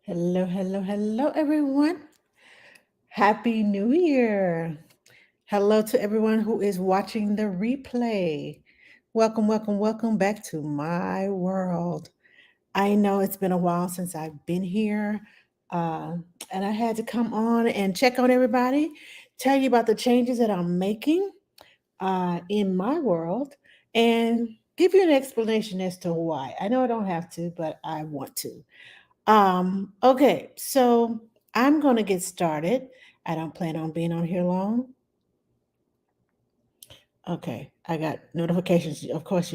Hello, hello, hello, everyone. Happy New Year. Hello to everyone who is watching the replay. Welcome, welcome, welcome back to my world. I know it's been a while since I've been here, uh, and I had to come on and check on everybody, tell you about the changes that I'm making in my world, and give you an explanation as to why. I know I don't have to, but I want to. Okay, so I'm going to get started. I don't plan on being on here long. Okay, I got notifications. Of course,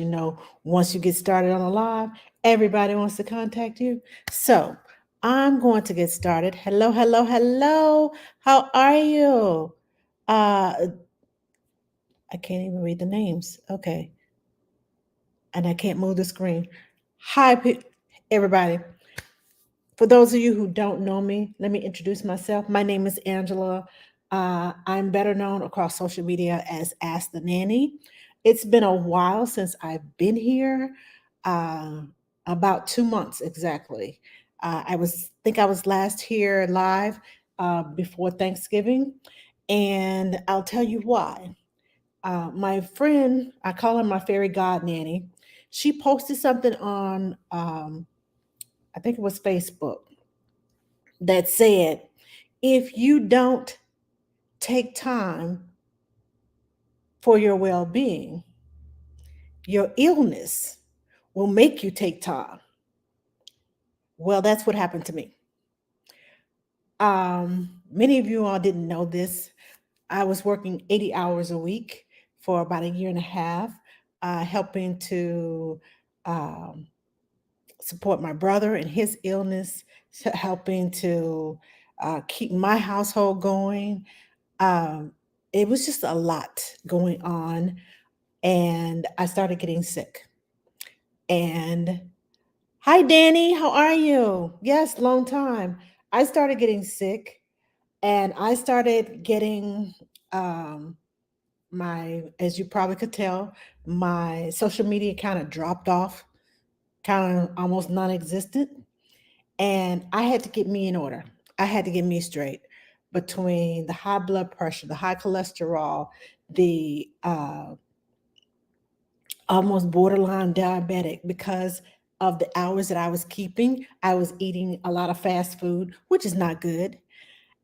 once you get started on a live, everybody wants to contact you. So I'm going to get started. Hello, hello, hello. How are you? Uh, I can't even read the names. Okay, and I can't move the screen. Hi, everybody. For those of you who don't know me, let me introduce myself. My name is Angela. I'm better known across social media as Ask the Nanny. It's been a while since I've been here, uh, about 2 months exactly. I was last here live before Thanksgiving, and I'll tell you why. My friend, I call her my fairy god nanny. She posted something on, I think it was Facebook, that said, if you don't take time for your well being, your illness will make you take time. Well, that's what happened to me. Many of you all didn't know this. I was working 80 hours a week for about a year and a half, helping to um, support my brother in his illness, helping to keep my household going. Um, it was just a lot going on, and I started getting sick. And hi, Danny, how are you? Yes, long time. I started getting sick, and I started getting um, as you probably could tell, my social media kind of dropped off, kind of almost non existent. And I had to get me in order. I had to get me straight between the high blood pressure, the high cholesterol, the almost borderline diabetic because of the hours that I was keeping. I was eating a lot of fast food, which is not good.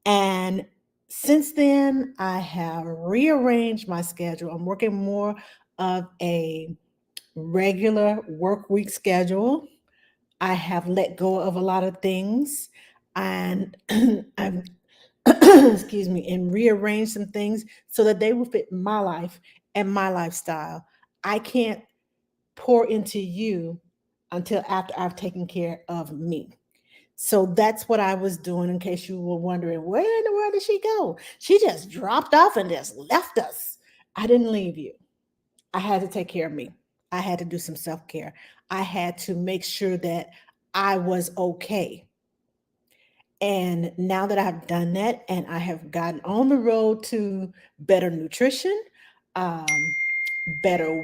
And since then, I have rearranged my schedule. I'm working more of a regular work week schedule. I have let go of a lot of things, and I've excuse me, and rearranged some things so that they will fit my life and my lifestyle. I can't pour into you until after I've taken care of me. So that's what I was doing, in case you were wondering, where in the world did she go? She just dropped off and just left us. I didn't leave you. I had to take care of me. I had to do some self care. I had to make sure that I was okay. And now that I've done that and I have gotten on the road to better nutrition, um, better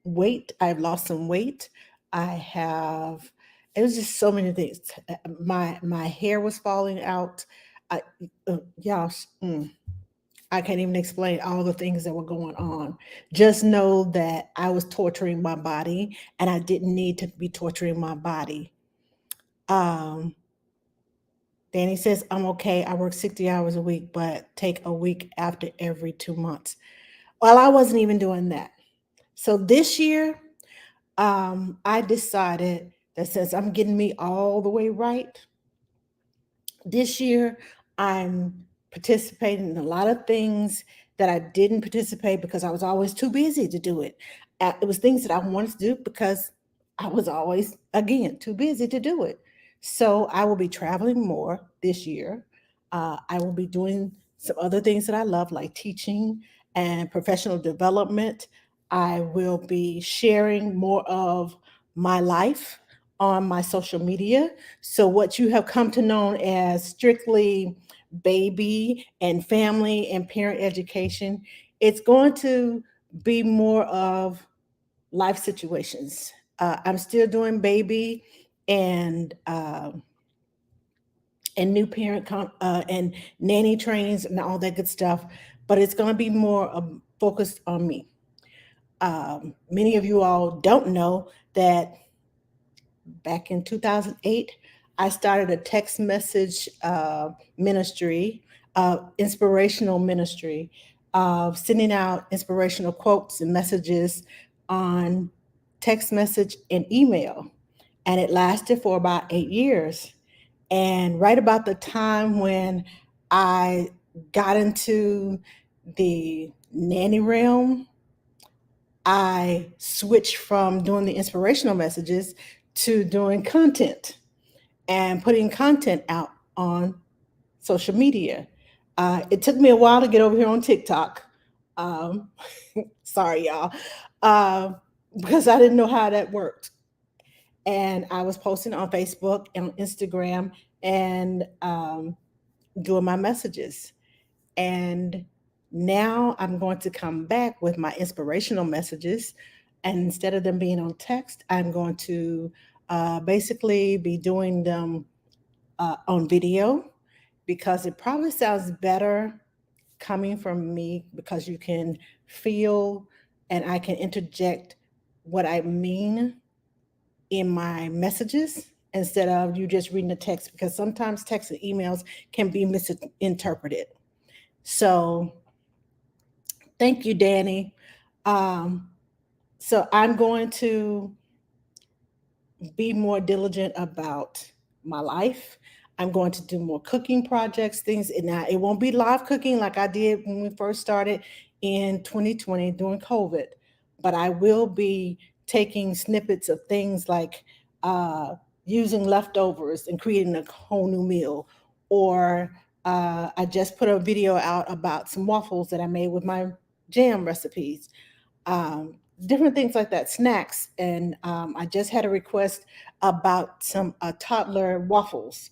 weight, I've lost some weight. I have, it was just so many things. My hair was falling out. I, y'all, I can't even explain all the things that were going on. Just know that I was torturing my body and I didn't need to be torturing my body. Um, Danny says, I'm okay. I work 60 hours a week, but take a week after every 2 months. Well, I wasn't even doing that. So this year, I decided that since I'm getting me all the way right, this year I'm participating in a lot of things that I didn't participate because I was always too busy to do it. It was things that I wanted to do because I was always, again, too busy to do it. So I will be traveling more this year. I will be doing some other things that I love, like teaching and professional development. I will be sharing more of my life on my social media. So, what you have come to know as strictly baby and family and parent education, it's going to be more of life situations. I'm still doing baby. and new and nanny trainings and all that good stuff. But it's going to be more focused on me. Many of you all don't know that back in 2008, I started a text message ministry, inspirational ministry, of sending out inspirational quotes and messages on text message and email. And it lasted for about 8 years. And right about the time when I got into the nanny realm, I switched from doing the inspirational messages to doing content and putting content out on social media. It took me a while to get over here on TikTok. Um, sorry, y'all, uh, because I didn't know how that worked. And I was posting on Facebook and on Instagram and doing my messages. And now I'm going to come back with my inspirational messages. And instead of them being on text, I'm going to basically be doing them on video, because it probably sounds better coming from me, because you can feel and I can interject what I mean in my messages instead of you just reading the text, because sometimes text and emails can be misinterpreted. So thank you, Danny. Um, so I'm going to be more diligent about my life. I'm going to do more cooking projects, things, and now it won't be live cooking like I did when we first started in 2020 during COVID, but I will be taking snippets of things like uh, using leftovers and creating a whole new meal. Or I just put a video out about some waffles that I made with my jam recipes, um, different things like that, snacks. And I just had a request about some toddler waffles,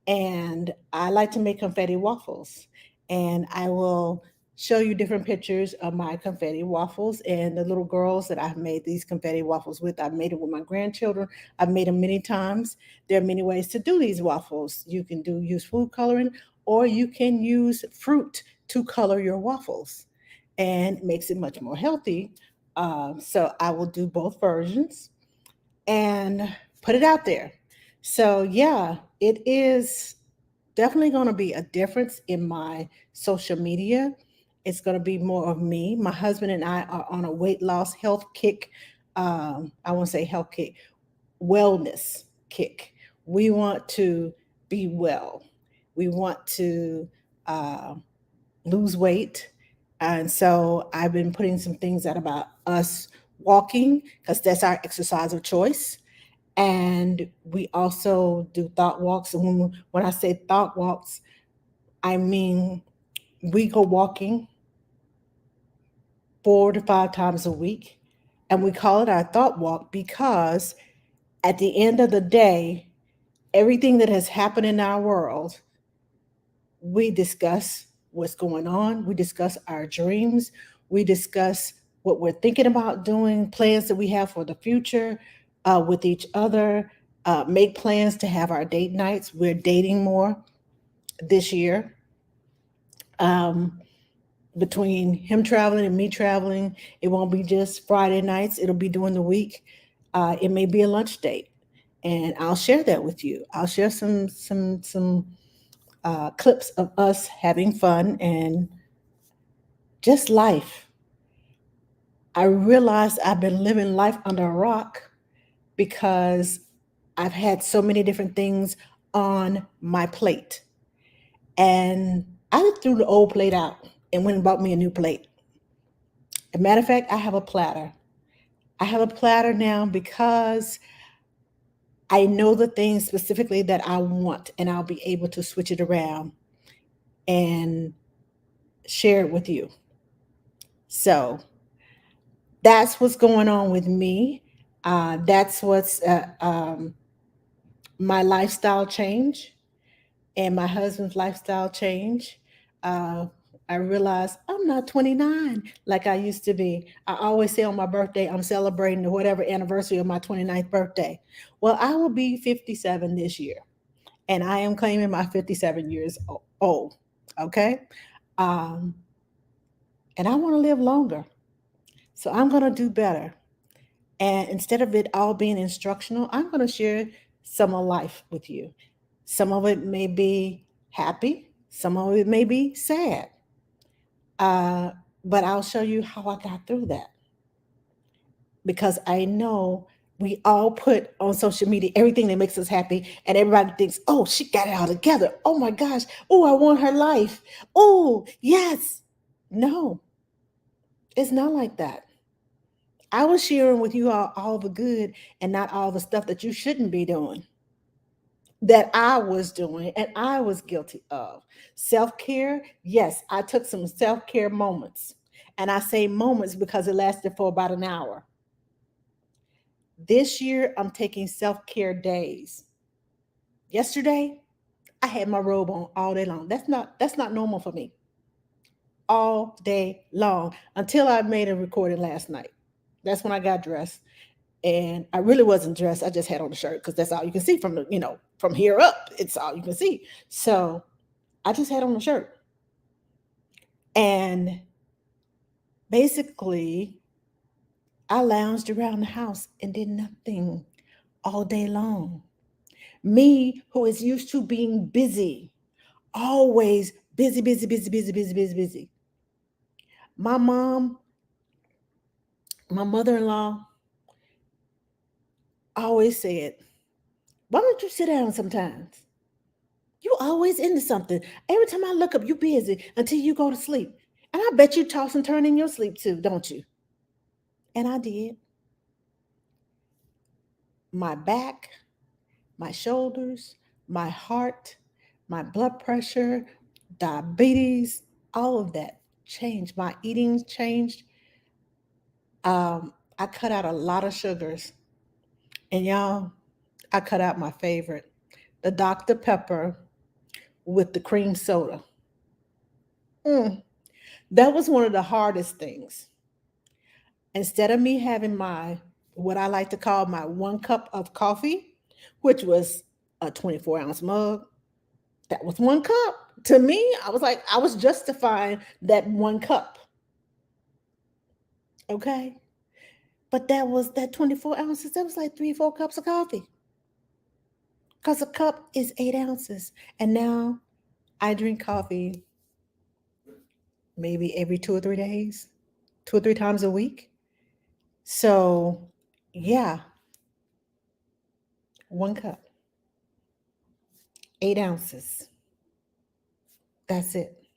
and I like to make confetti waffles. And I will show you different pictures of my confetti waffles and the little girls that I've made these confetti waffles with. I've made it with my grandchildren. I've made them many times. There are many ways to do these waffles. You can use food coloring, or you can use fruit to color your waffles, and it makes it much more healthy. So I will do both versions and put it out there. So yeah, it is definitely going to be a difference in my social media. It's going to be more of me. My husband and I are on a weight loss health kick. I won't say health kick, wellness kick. We want to be well. We want to uh, lose weight. And so I've been putting some things out about us walking, because that's our exercise of choice. And we also do thought walks. And when I say thought walks, I mean we go walking 4 to 5 times a week. And we call it our thought walk because at the end of the day, everything that has happened in our world, we discuss what's going on. We discuss our dreams. We discuss what we're thinking about doing, plans that we have for the future with each other, make plans to have our date nights. We're dating more this year. Um, Between him traveling and me traveling, it won't be just Friday nights, it'll be during the week. It may be a lunch date. And I'll share that with you. I'll share some clips of us having fun and just life. I realized I've been living life under a rock because I've had so many different things on my plate. And I threw the old plate out and went and bought me a new plate. As a matter of fact, I have a platter. I have a platter now because I know the things specifically that I want, and I'll be able to switch it around and share it with you. So that's what's going on with me. That's what's my lifestyle change and my husband's lifestyle change. Uh, I realized I'm not 29 like I used to be. I always say on my birthday, I'm celebrating the whatever anniversary of my 29th birthday. Well, I will be 57 this year, and I am claiming my 57 years old. Okay. Um, and I want to live longer. So I'm going to do better. And instead of it all being instructional, I'm going to share some of life with you. Some of it may be happy, some of it may be sad. Uh, but I'll show you how I got through that, because I know we all put on social media everything that makes us happy, and everybody thinks, oh, she got it all together. Oh my gosh. Oh, I want her life. Oh, yes. No, it's not like that. I was sharing with you all the good and not all the stuff that you shouldn't be doing, that I was doing and I was guilty of. Self care, yes, I took some self care moments. And I say moments because it lasted for about an hour. This year, I'm taking self care days. Yesterday, I had my robe on all day long. That's not normal for me. All day long until I made a recording last night. That's when I got dressed, and I really wasn't dressed. I just had on a shirt because that's all you can see from from here up. It's all you can see. So I just had on a shirt, and basically I lounged around the house and did nothing all day long. Me, who is used to being busy, always busy, busy, busy, busy, busy, busy, busy. My mom, my mother-in-law always said, "Why don't you sit down sometimes? You always into something. Every time I look up, you busy until you go to sleep. And I bet you toss and turn in your sleep too, don't you?" And I did. My back, my shoulders, my heart, my blood pressure, diabetes, all of that changed. My eating changed. I cut out a lot of sugars. And y'all, I cut out my favorite, the Dr. Pepper with the cream soda. Mm, that was one of the hardest things. Instead of me having my, what I like to call my 1 cup of coffee, which was a 24-ounce mug, that was 1 cup. To me, I was like, I was justifying that 1 cup. Okay. But that was that 24 ounces. That was like 3, 4 cups of coffee. Because a cup is 8 ounces. And now I drink coffee maybe every 2 or 3 days, 2 or 3 times a week. So, yeah, 1 cup, 8 ounces. That's it.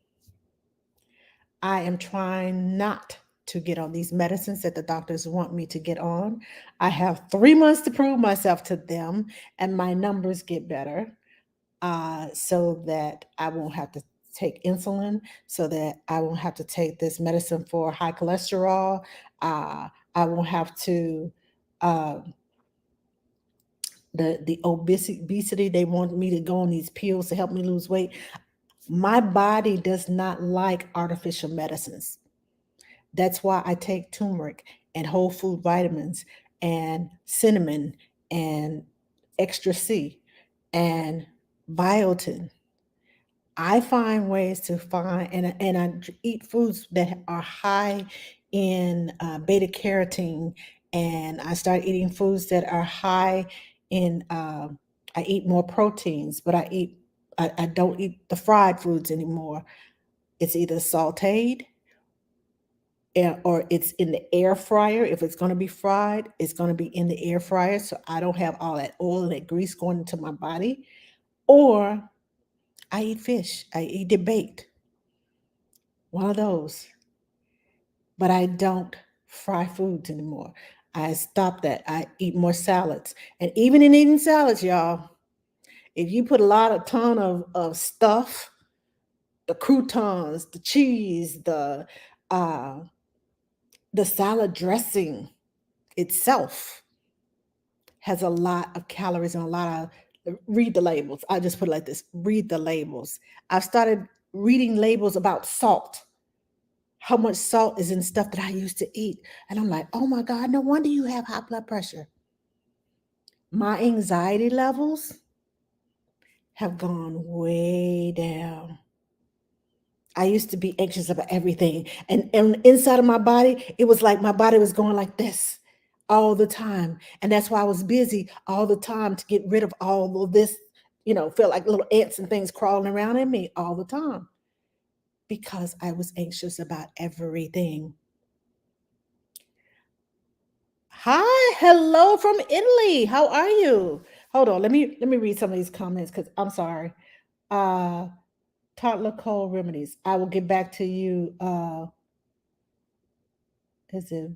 I am trying not to get on these medicines that the doctors want me to get on. I have 3 months to prove myself to them, and my numbers get better, so that I won't have to take insulin, so that I won't have to take this medicine for high cholesterol. I won't have to. Uh, the obesity, they want me to go on these pills to help me lose weight. My body does not like artificial medicines. That's why I take turmeric and whole food vitamins and cinnamon and extra C and biotin. I find ways to find, and I eat foods that are high in beta carotene, and I start eating foods that are high in. I eat more proteins, but I don't eat the fried foods anymore. It's either sautéed, or it's in the air fryer. If it's going to be fried, it's going to be in the air fryer, so I don't have all that oil and that grease going into my body. Or I eat fish. I eat it baked. One of those. But I don't fry foods anymore. I stopped that. I eat more salads. And even in eating salads, y'all, if you put a lot of ton of stuff, the croutons, the cheese, uh the salad dressing itself has a lot of calories and a lot of, read the labels. I just put it like this, read the labels. I've started reading labels about salt, how much salt is in stuff that I used to eat. And I'm like, oh my God, no wonder you have high blood pressure. My anxiety levels have gone way down. I used to be anxious about everything. And inside of my body, it was like my body was going like this all the time. And that's why I was busy all the time to get rid of all of this, feel like little ants and things crawling around in me all the time because I was anxious about everything. Hi, hello from Italy. How are you? Hold on, let me read some of these comments because I'm sorry. Uh Toddler cold remedies. I will get back to you. Is it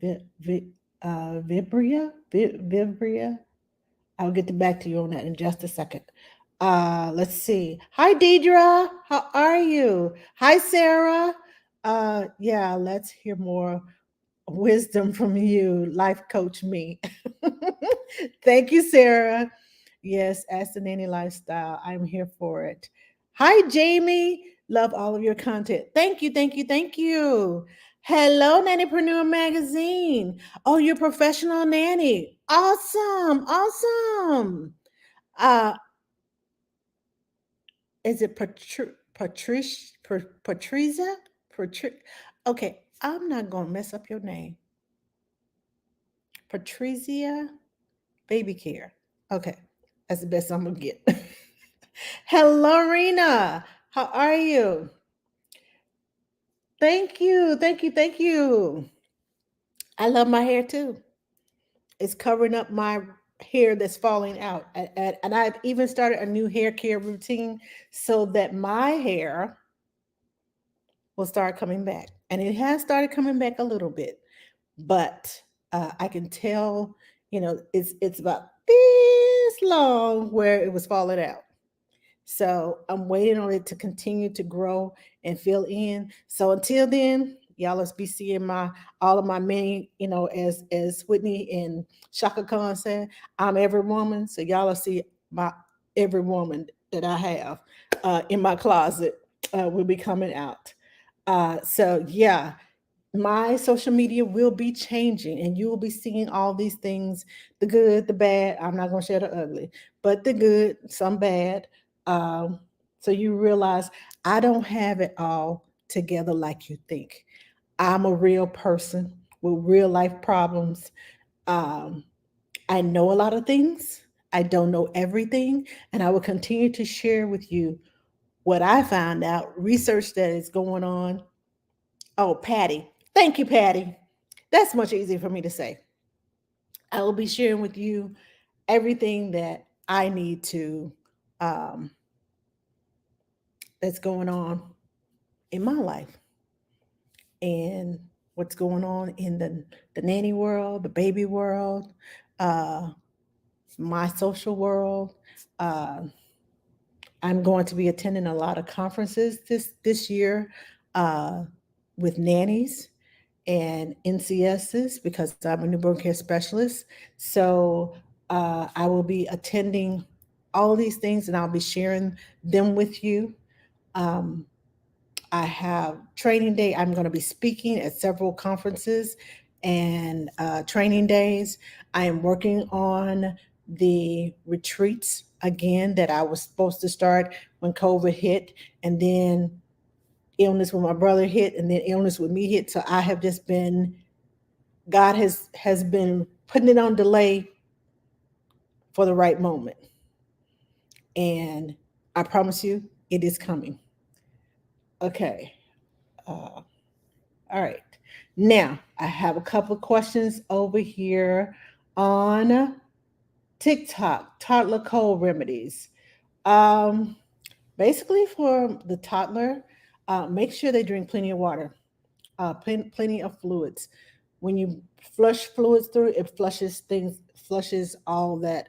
Vibria? Vibria? I'll get back to you on that in just a second. Let's see. Hi, Deidre. How are you? Hi, Sarah. Yeah, let's hear more wisdom from you, life coach me. Thank you, Sarah. Yes, Ask the Nanny Lifestyle. I'm here for it. Hi, Jamie. Love all of your content. Thank you, thank you, thank you. Hello, Nannypreneur Magazine. Oh, you're a professional nanny. Awesome, awesome. Uh, is it Patricia? Okay, I'm not gonna mess up your name. Patricia Baby Care. Okay, that's the best I'm gonna get. Hello, Rena. How are you? Thank you, thank you, thank you. I love my hair too. It's covering up my hair that's falling out. And I've even started a new hair care routine so that my hair will start coming back. And it has started coming back a little bit, but I can tell, it's about this long where it was falling out. So I'm waiting on it to continue to grow and fill in. So until then, y'all let's be seeing my all of my many, as Whitney and Shaka Khan said, I'm every woman. So y'all will see my every woman that I have in my closet will be coming out. So yeah, my social media will be changing and you will be seeing all these things, the good, the bad. I'm not going to share the ugly, but the good, some bad. So you realize I don't have it all together like you think. I'm a real person with real life problems. um, I know a lot of things, I don't know everything, and I will continue to share with you what I found out, research that is going on. Oh, Patty. Thank you, Patty. That's much easier for me to say. I will be sharing with you everything that I need to, um, that's going on in my life and what's going on in the nanny world, the baby world, uh, my social world. Uh, I'm going to be attending a lot of conferences this year uh, with nannies and NCSs because I'm a newborn care specialist. So I will be attending all of these things and I'll be sharing them with you. Um, I have training day. I'm going to be speaking at several conferences and training days. I am working on the retreats again that I was supposed to start when COVID hit, and then illness with my brother hit, and then illness with me hit. So I have just been, God has been putting it on delay for the right moment. And I promise you, it is coming. Okay. All right. Now, I have a couple of questions over here on TikTok, toddler cold remedies. Um, Basically, for the toddler, make sure they drink plenty of water, plenty of fluids. When you flush fluids through, it flushes all that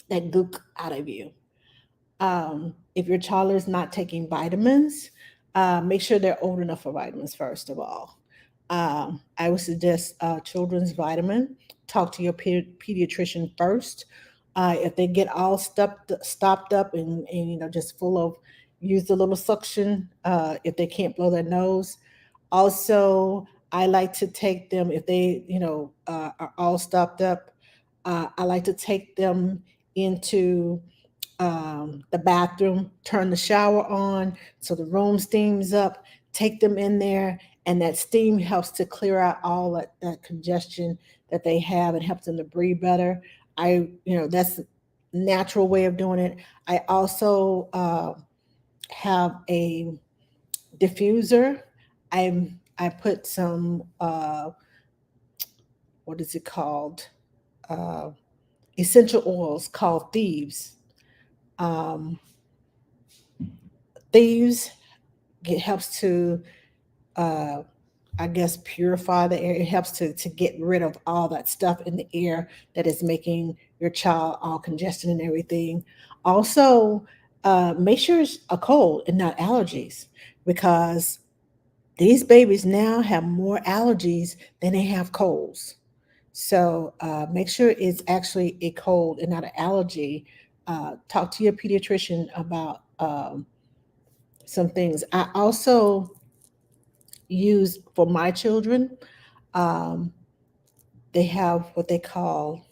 gook out of you. If your child is not taking vitamins, make sure they're old enough for vitamins, first of all. I would suggest children's vitamin. Talk to your pediatrician first. If they get all stopped up and just full of use the little suction if they can't blow their nose. Also, I like to take them if they, are all stopped up. I like to take them into the bathroom, turn the shower on so the room steams up, take them in there, and that steam helps to clear out all that congestion that they have and helps them to breathe better. That's a natural way of doing it. I also have a diffuser. I put some what is it called? Uh, Essential oils called thieves. Um, thieves helps to uh, I guess purify the air. It helps to get rid of all that stuff in the air that is making your child all congested and everything. Also, make sure it's a cold and not allergies, because these babies now have more allergies than they have colds. So make sure it's actually a cold and not an allergy. Talk to your pediatrician about some things. I also use for my children, um, they have what they call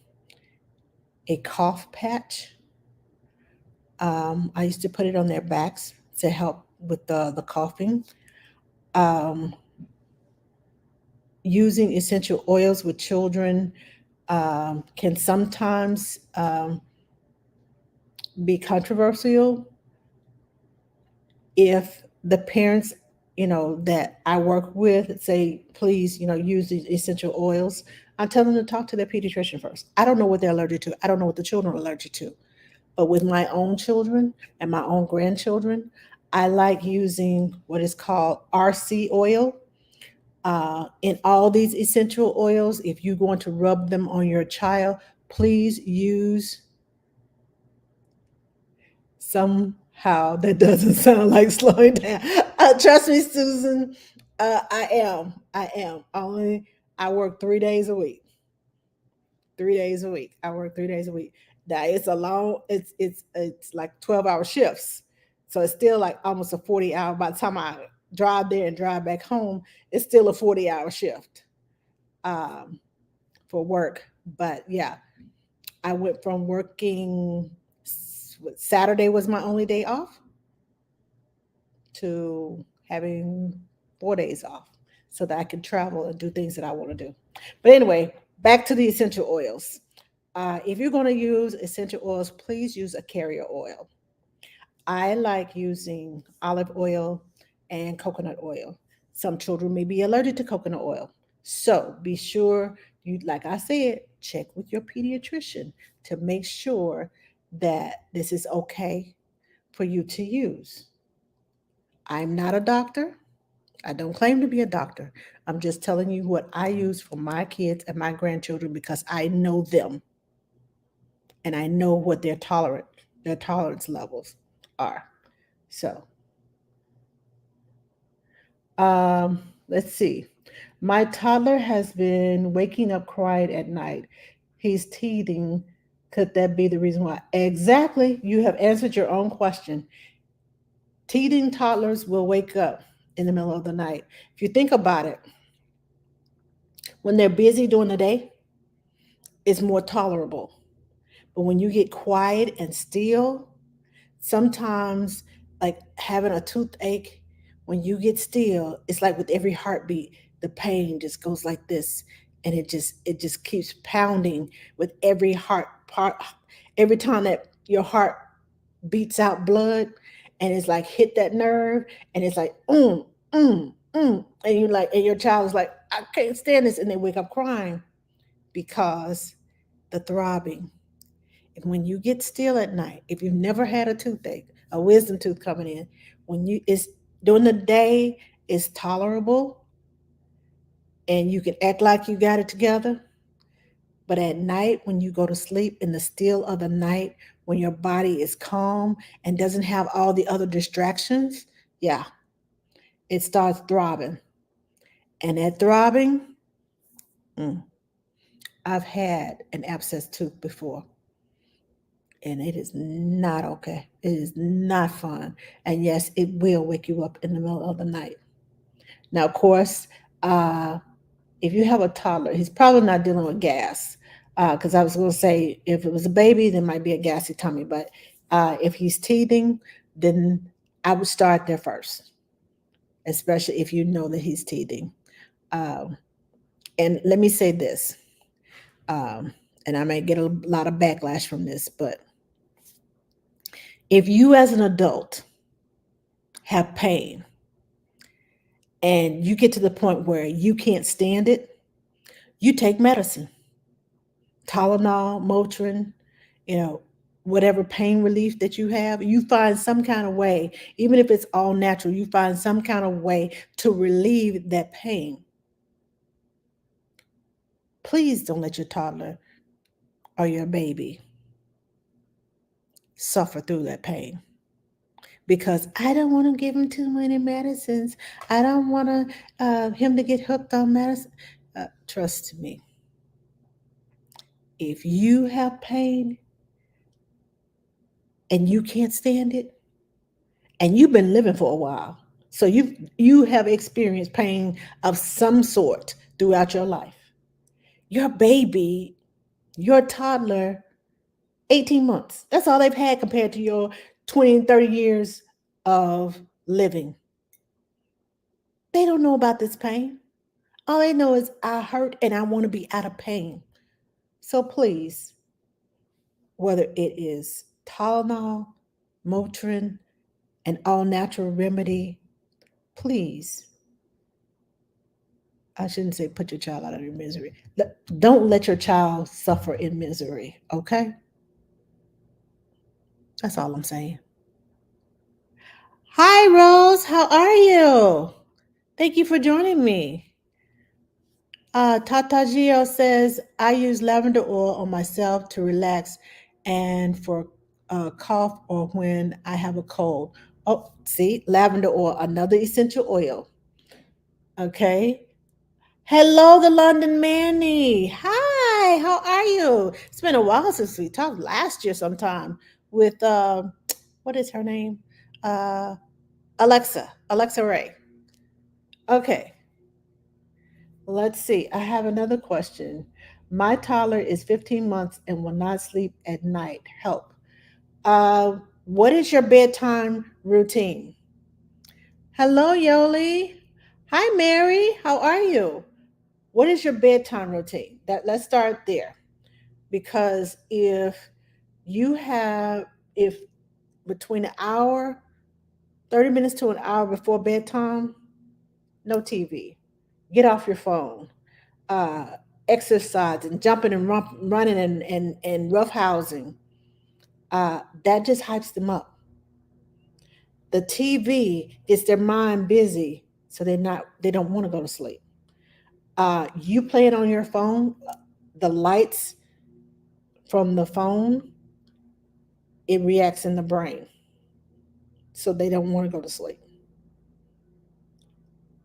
a cough patch. I used to put it on their backs to help with the coughing. Um, Using essential oils with children can sometimes be controversial if the parents, that I work with say, please, use these essential oils. I tell them to talk to their pediatrician first. I don't know what they're allergic to. I don't know what the children are allergic to. But with my own children and my own grandchildren, I like using what is called RC oil. In all these essential oils, if you're going to rub them on your child, please use somehow that doesn't sound like slowing down. Trust me, Susan. I am. I am. Only I work 3 days a week. 3 days a week. I work 3 days a week. Now it's a long. It's like 12-hour shifts, so it's still like almost a 40 hour. By the time I drive there and drive back home, it's still a 40-hour shift um, for work. But yeah, I went from working. Saturday was my only day off to having 4 days off so that I can travel and do things that I want to do. But anyway, back to the essential oils. If you're going to use essential oils, please use a carrier oil. I like using olive oil and coconut oil. Some children may be allergic to coconut oil. So be sure you, like I said, check with your pediatrician to make sure that this is okay for you to use. I'm not a doctor. I don't claim to be a doctor. I'm just telling you what I use for my kids and my grandchildren because I know them and I know what their tolerance levels are. So, let's see. My toddler has been waking up crying at night. He's teething. Could that be the reason why? Exactly. You have answered your own question. Teething toddlers will wake up in the middle of the night. If you think about it, when they're busy during the day, it's more tolerable. But when you get quiet and still, sometimes like having a toothache, when you get still, it's like with every heartbeat, the pain just goes like this, and it just keeps pounding with every heart part. Every time that your heart beats out blood, and it's like hit that nerve, and it's like and you like, and your child is like, I can't stand this, and they wake up crying because the throbbing. And when you get still at night, if you've never had a toothache, a wisdom tooth coming in, when you it's during the day, it's tolerable and you can act like you got it together. But at night, when you go to sleep in the still of the night, when your body is calm and doesn't have all the other distractions, yeah, it starts throbbing. And that throbbing, mm, I've had an abscess tooth before. And it is not okay. It is not fun. And yes, it will wake you up in the middle of the night. Now, of course, uh, if you have a toddler, he's probably not dealing with gas. Because I was going to say, if it was a baby, there might be a gassy tummy. But if he's teething, then I would start there first, especially if you know that he's teething. Um, and let me say this, um, and I may get a lot of backlash from this, but if you as an adult have pain and you get to the point where you can't stand it, you take medicine, Tylenol, Motrin, you know, whatever pain relief that you have, you find some kind of way, even if it's all natural, you find some kind of way to relieve that pain. Please don't let your toddler or your baby suffer through that pain because I don't want to give him too many medicines. I don't want him to get hooked on medicine. Trust me, if you have pain and you can't stand it, and you've been living for a while, so you have experienced pain of some sort throughout your life. Your baby, your toddler, 18 months. That's all they've had compared to your 20 and 30 years of living. They don't know about this pain. All they know is I hurt and I want to be out of pain. So please, whether it is Tylenol, Motrin, an all natural remedy, please, I shouldn't say put your child out of your misery. Don't let your child suffer in misery, okay? That's all I'm saying. Hi, Rose. How are you? Thank you for joining me. Tata Gio says, I use lavender oil on myself to relax and for cough or when I have a cold. Oh, see, lavender oil, another essential oil. Okay. Hello, the London Manny. Hi, how are you? It's been a while since we talked last year sometime with, what is her name? Uh, Alexa Ray. Okay, let's see. I have another question. My toddler is 15 months and will not sleep at night. Help. Uh, what is your bedtime routine? Hello, Yoli. Hi, Mary. How are you? What is your bedtime routine? Let's start there. Because you have if between an hour, 30 minutes to an hour before bedtime, no TV. Get off your phone. Uh, exercise and jumping and running and roughhousing. That just hypes them up. The TV gets their mind busy, so they don't want to go to sleep. You play it on your phone, the lights from the phone, it reacts in the brain, so they don't want to go to sleep.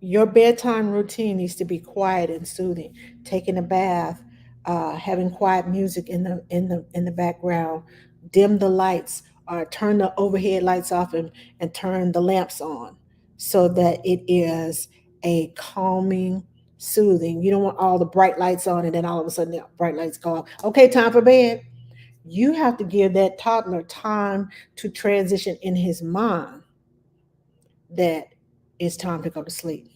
Your bedtime routine needs to be quiet and soothing. Taking a bath, having quiet music in the background, dim the lights, or turn the overhead lights off and turn the lamps on, so that it is a calming, soothing. You don't want all the bright lights on and then all of a sudden the bright lights go off. Okay, time for bed. You have to give that toddler time to transition in his mind that it's time to go to sleep.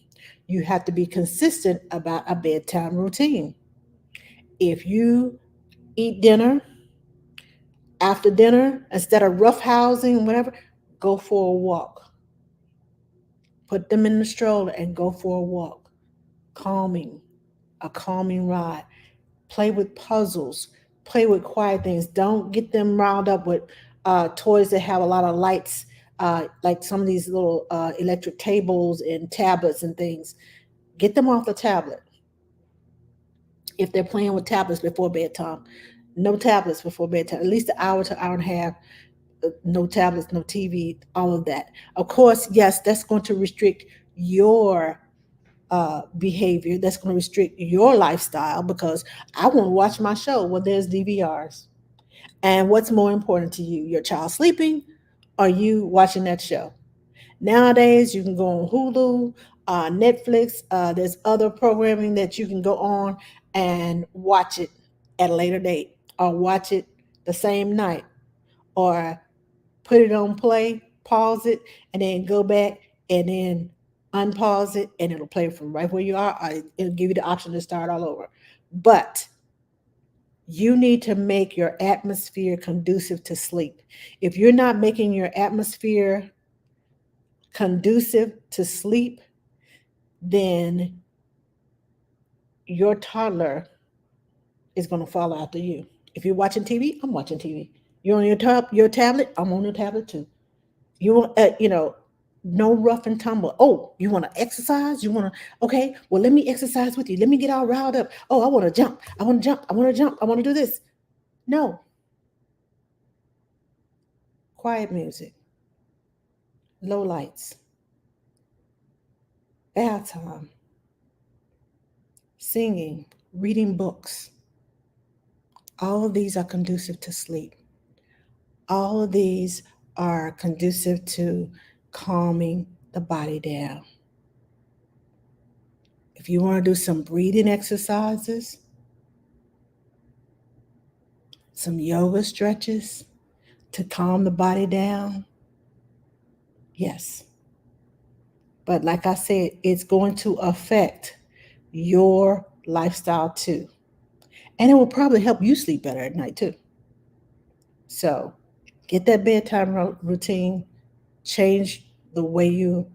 You have to be consistent about a bedtime routine. If you eat dinner, after dinner, instead of roughhousing, whatever, go for a walk. Put them in the stroller and go for a walk. Calming, a calming ride. Play with puzzles. Play with quiet things. Don't get them riled up with toys that have a lot of lights, like some of these little electric tables and tablets and things. Get them off the tablet if they're playing with tablets before bedtime. No tablets before bedtime, at least an hour to hour and a half. No tablets, no TV, all of that. Of course, yes, that's going to restrict your behavior. That's going to restrict your lifestyle because I want to watch my show when there's DVRs. And what's more important to you, your child sleeping or you watching that show? Nowadays, you can go on Hulu, Netflix. There's other programming that you can go on and watch it at a later date, or watch it the same night, or put it on play, pause it, and then go back and then unpause it, and it'll play from right where you are. Or it'll give you the option to start all over. But you need to make your atmosphere conducive to sleep. If you're not making your atmosphere conducive to sleep, then your toddler is going to follow after you. If you're watching TV, I'm watching TV. You're on your tablet, I'm on your tablet too. You want, no rough and tumble. Oh, you want to exercise? You want to, okay, well, let me exercise with you. Let me get all riled up. Oh, I want to jump. I want to jump. I want to jump. I want to do this. No, quiet music, low lights, bath time, singing, reading books. All of these are conducive to sleep. All of these are conducive to calming the body down. If you want to do some breathing exercises, some yoga stretches to calm the body down, yes. But like I said, it's going to affect your lifestyle too. And it will probably help you sleep better at night too. So get that bedtime routine, change the way you,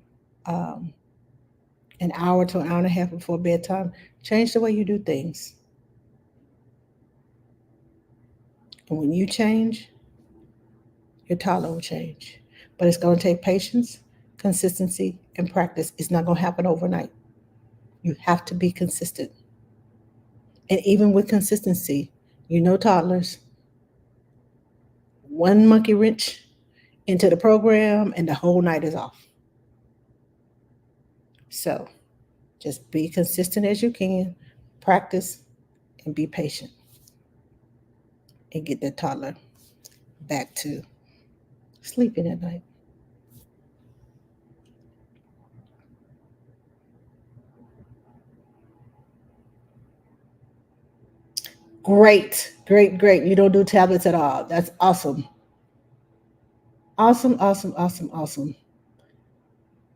um, an hour to an hour and a half before bedtime, change the way you do things. And when you change, your toddler will change. But it's going to take patience, consistency, and practice. It's not going to happen overnight. You have to be consistent. And even with consistency, toddlers, one monkey wrench into the program and the whole night is off. So just be consistent as you can, practice, and be patient, and get that toddler back to sleeping at night. Great, great, great. You don't do tablets at all. That's awesome. Awesome, awesome, awesome, awesome.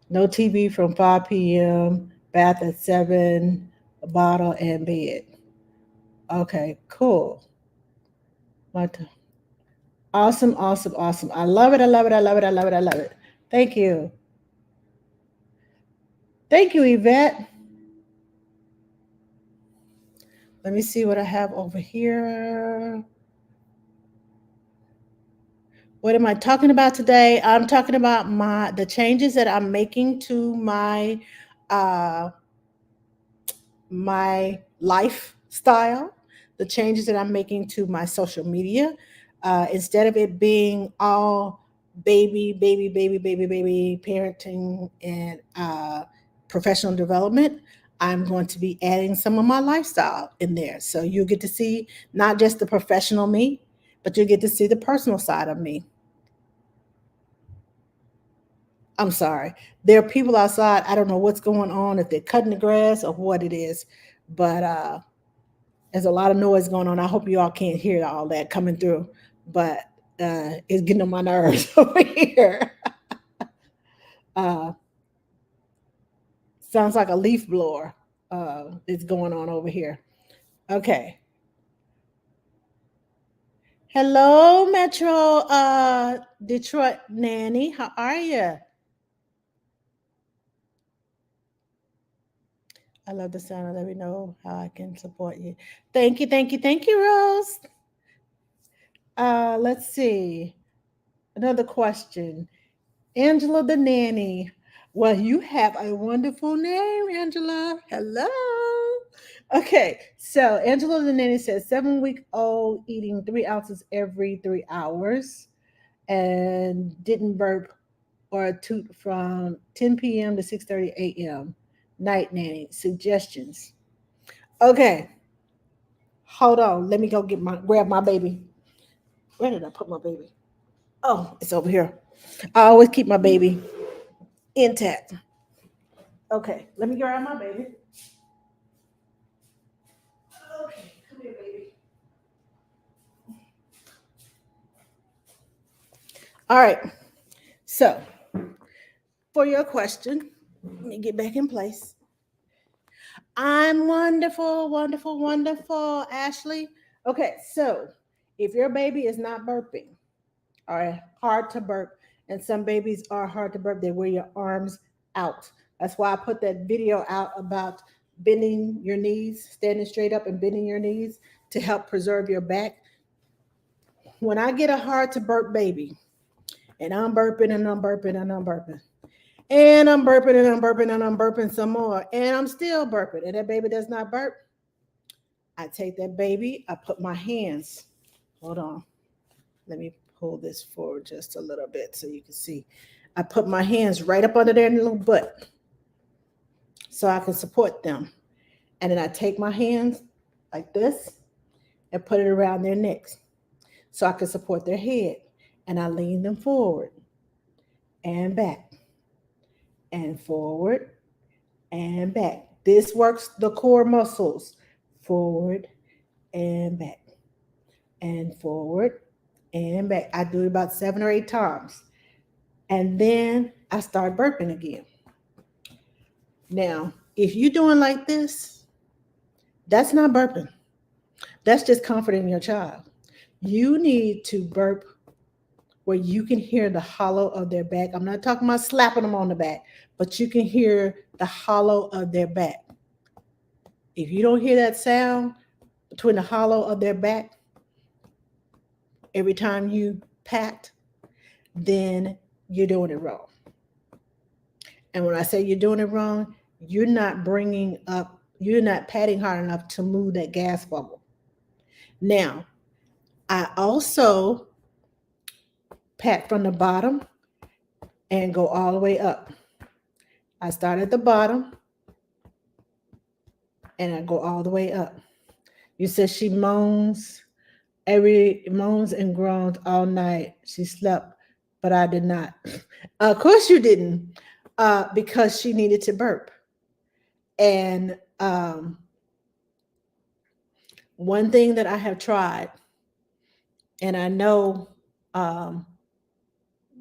No TV from 5 p.m., bath at 7, a bottle, and bed. Okay, cool. What? Awesome, awesome, awesome. I love it. I love it. I love it. I love it. I love it. Thank you. Thank you, Yvette. Let me see what I have over here. What am I talking about today? I'm talking about the changes that I'm making to uh my lifestyle, the changes that I'm making to my social media. Instead of it being all baby, baby, baby, baby, baby parenting and professional development, I'm going to be adding some of my lifestyle in there. So you'll get to see not just the professional me, but you'll get to see the personal side of me. I'm sorry. There are people outside. I don't know what's going on, if they're cutting the grass or what it is, but there's a lot of noise going on. I hope you all can't hear all that coming through, but it's getting on my nerves over here. Uh, Sounds like a leaf blower is going on over here. Okay. Hello, Metro Detroit Nanny. How are you? I love the sound. Let me know how I can support you. Thank you, thank you, thank you, Rose. Let's see. Another question. Angela the nanny. Well, you have a wonderful name, Angela. Hello. Okay, so Angela the nanny says 7 week old eating 3 ounces every 3 hours and didn't burp or toot from 10 p.m. to 6:30 a.m. Night nanny suggestions. Okay, hold on. Let me go grab my baby. Where did I put my baby? Oh, it's over here. I always keep my baby intact. Okay, let me grab my baby. Okay, come here, baby. All right. So, for your question, let me get back in place. I'm wonderful, wonderful, wonderful, Ashley. Okay, so if your baby is not burping or hard to burp, and some babies are hard to burp, they wear your arms out. That's why I put that video out about bending your knees, standing straight up and bending your knees to help preserve your back. When I get a hard to burp baby, and I'm burping and I'm burping and I'm burping, and I'm burping and I'm burping and I'm burping some more, and I'm still burping, and that baby does not burp, I take that baby, I put my hands, hold on, let me pull this forward just a little bit so you can see. I put my hands right up under their little butt so I can support them. And then I take my hands like this and put it around their necks so I can support their head. And I lean them forward and back and forward and back. This works the core muscles. Forward and back and forward and back. I do it about 7 or 8 times. And then I start burping again. Now, if you're doing like this, that's not burping. That's just comforting your child. You need to burp where you can hear the hollow of their back. I'm not talking about slapping them on the back, but you can hear the hollow of their back. If you don't hear that sound between the hollow of their back every time you pat, then you're doing it wrong. And when I say you're doing it wrong, you're not patting hard enough to move that gas bubble. Now, I also pat from the bottom and go all the way up. I start at the bottom and I go all the way up. You said she moans and groans all night. She slept, but I did not. Of course you didn't, because she needed to burp. And one thing that I have tried, and I know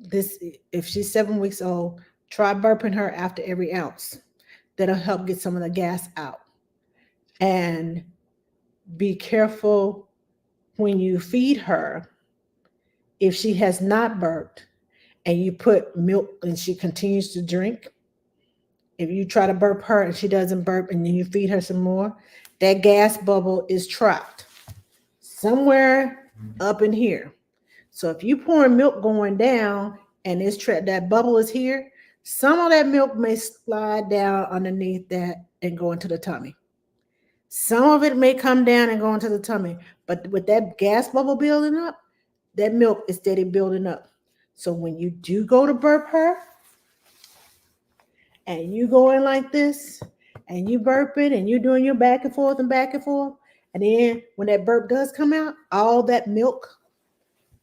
this, if she's 7 weeks old, try burping her after every ounce. That'll help get some of the gas out. And be careful when you feed her. If she has not burped and you put milk and she continues to drink, if you try to burp her and she doesn't burp and then you feed her some more, that gas bubble is trapped somewhere up in here. So if you pour milk going down and it's trapped, that bubble is here, some of that milk may slide down underneath that and go into the tummy. Some of it may come down and go into the tummy, but with that gas bubble building up, that milk is steady building up. So when you do go to burp her, and you go in like this, and you burping, and you're doing your back and forth, and then when that burp does come out, all that milk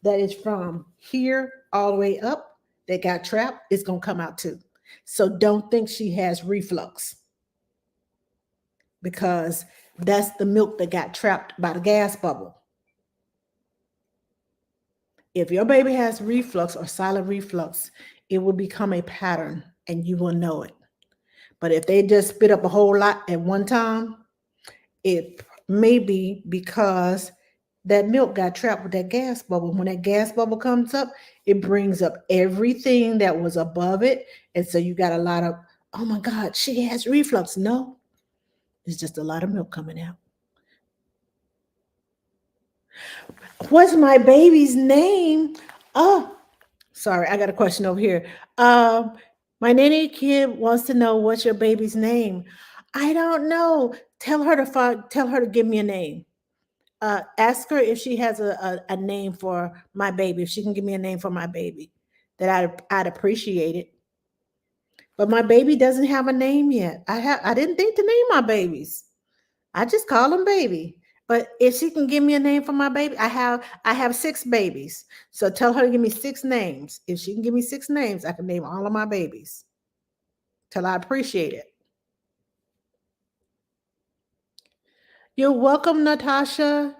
that is from here all the way up that got trapped is going to come out too. So don't think she has reflux, because that's the milk that got trapped by the gas bubble. If your baby has reflux or silent reflux, it will become a pattern and you will know it. But if they just spit up a whole lot at one time, it may be because that milk got trapped with that gas bubble. When that gas bubble comes up, it brings up everything that was above it. And so you got a lot of, oh my God, she has reflux. No, it's just a lot of milk coming out. What's my baby's name? Oh, sorry, I got a question over here. My nanny kid wants to know what's your baby's name. I don't know. Tell her to give me a name. Ask her if she has a name for my baby. If she can give me a name for my baby, that I'd appreciate it. But my baby doesn't have a name yet. I didn't think to name my babies. I just call them baby. But if she can give me a name for my baby, I have 6 babies. So tell her to give me 6 names. If she can give me 6 names, I can name all of my babies. Till I appreciate it. You're welcome, Natasha.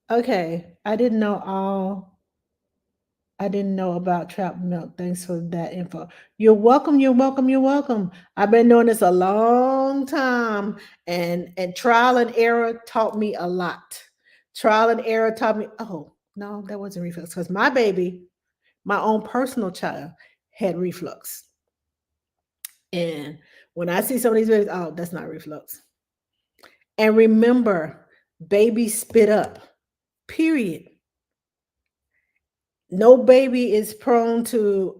Okay, I didn't know about trap milk. Thanks for that info. You're welcome. You're welcome. You're welcome. I've been doing this a long time, and trial and error taught me a lot. Trial and error taught me. Oh no, that wasn't reflux because my baby, my own personal child, had reflux. And when I see some of these babies, oh, that's not reflux. And remember, babies spit up. Period. No baby is prone to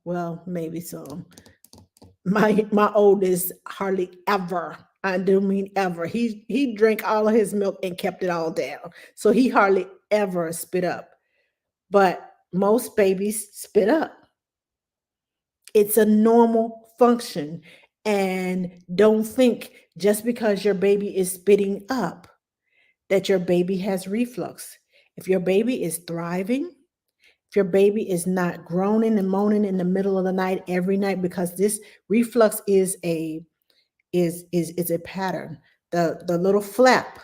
well, maybe some. My oldest hardly ever. I do mean ever. He drank all of his milk and kept it all down. So he hardly ever spit up. But most babies spit up. It's a normal function. And don't think just because your baby is spitting up that your baby has reflux. If your baby is thriving, if your baby is not groaning and moaning in the middle of the night every night, because this reflux is a pattern. The little flap,